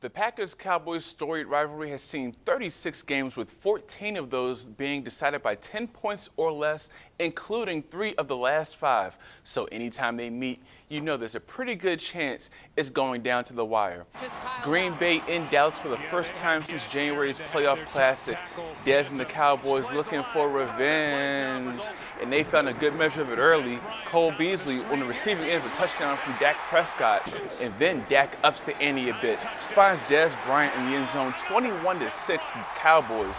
The Packers-Cowboys storied rivalry has seen 36 games, with 14 of those being decided by 10 points or less, including 3 of the last 5. So anytime they meet, you know there's a pretty good chance it's going down to the wire. Green Bay in Dallas for the first time since January's playoff classic. Dez and the Cowboys looking for revenge, and they found a good measure of it early. Cole Beasley on the receiving end of a touchdown from Dak Prescott, and then Dak ups the ante a bit. Finds Dez Bryant in the end zone, 21-6 Cowboys.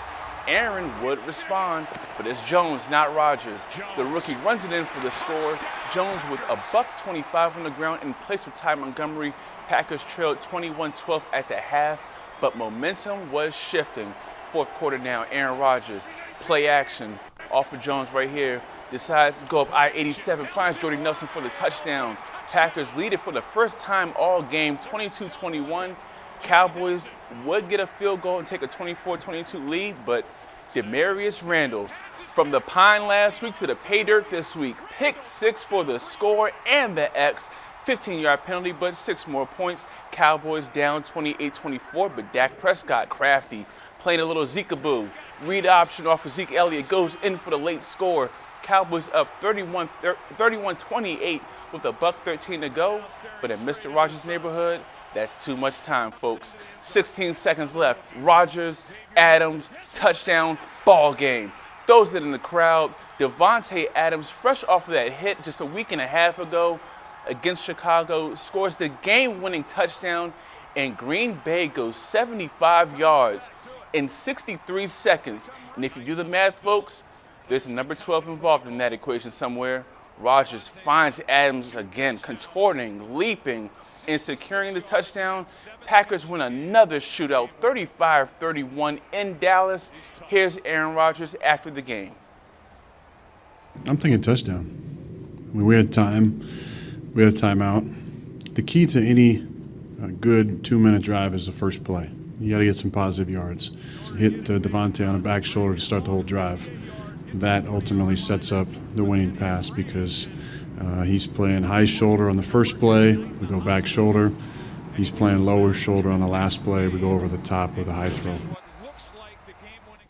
Aaron would respond, but it's Jones, not Rodgers. The rookie runs it in for the score. Jones with a $125 on the ground in place of Ty Montgomery. Packers trailed 21-12 at the half, but momentum was shifting. Fourth quarter now, Aaron Rodgers, play action, off of Jones right here, decides to go up I-87, finds Jordy Nelson for the touchdown. Packers lead it for the first time all game, 22-21. Cowboys would get a field goal and take a 24-22 lead, but Demarius Randall, from the pine last week to the pay dirt this week, pick 6 for the score and the X. 15-yard penalty, but 6 more points. Cowboys down 28-24, but Dak Prescott, crafty, playing a little Zeke-a-boo. Read option off of Zeke Elliott, goes in for the late score. Cowboys up 31-28 with a $1:13 to go, but in Mr. Rogers' neighborhood, that's too much time, folks. 16 seconds left. Rodgers, Adams, touchdown, ball game. Throws it in the crowd. Devontae Adams, fresh off of that hit just a week and a half ago against Chicago, scores the game-winning touchdown, and Green Bay goes 75 yards in 63 seconds. And if you do the math, folks, there's a number 12 involved in that equation somewhere. Rodgers finds Adams again, contorting, leaping, and securing the touchdown. Packers win another shootout, 35-31 in Dallas. Here's Aaron Rodgers after the game. I'm thinking touchdown. I mean, we had time. We had a timeout. The key to any good 2-minute drive is the first play. You got to get some positive yards. Hit Devontae on the back shoulder to start the whole drive. That ultimately sets up the winning pass because he's playing high shoulder on the first play. We go back shoulder. He's playing lower shoulder on the last play. We go over the top with a high throw.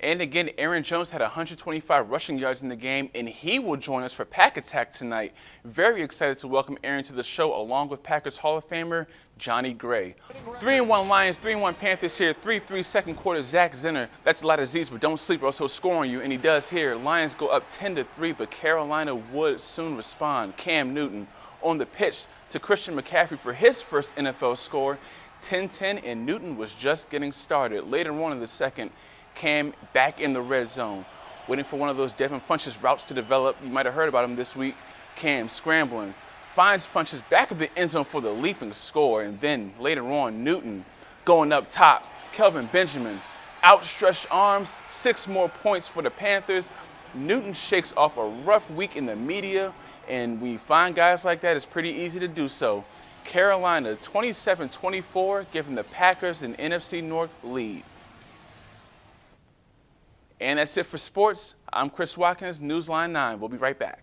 And again, Aaron Jones had 125 rushing yards in the game, and he will join us for Pack Attack tonight. Very excited to welcome Aaron to the show, along with Packers Hall of Famer Johnny Gray. 3-1 Lions, 3-1 Panthers here. 3-3 second quarter, Zach Zinner. That's a lot of Z's, but don't sleep or else he'll score on you, and he does here. Lions go up 10-3, but Carolina would soon respond. Cam Newton on the pitch to Christian McCaffrey for his first NFL score. 10-10, and Newton was just getting started. Later on in the second, Cam back in the red zone, waiting for one of those Devin Funchess routes to develop. You might have heard about him this week. Cam scrambling, finds Funchess back at the end zone for the leaping score, and then later on, Newton going up top. Kelvin Benjamin, outstretched arms, 6 more points for the Panthers. Newton shakes off a rough week in the media, and when you find guys like that, it's pretty easy to do so. Carolina 27-24, giving the Packers an NFC North lead. And that's it for sports. I'm Chris Watkins, Newsline 9. We'll be right back.